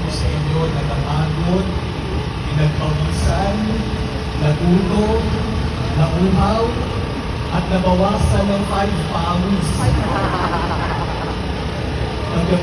po sa inyo na napagod, pinagpawisan, nagutom, nauhaw, at nabawasan ng 5 pounds. Maggabi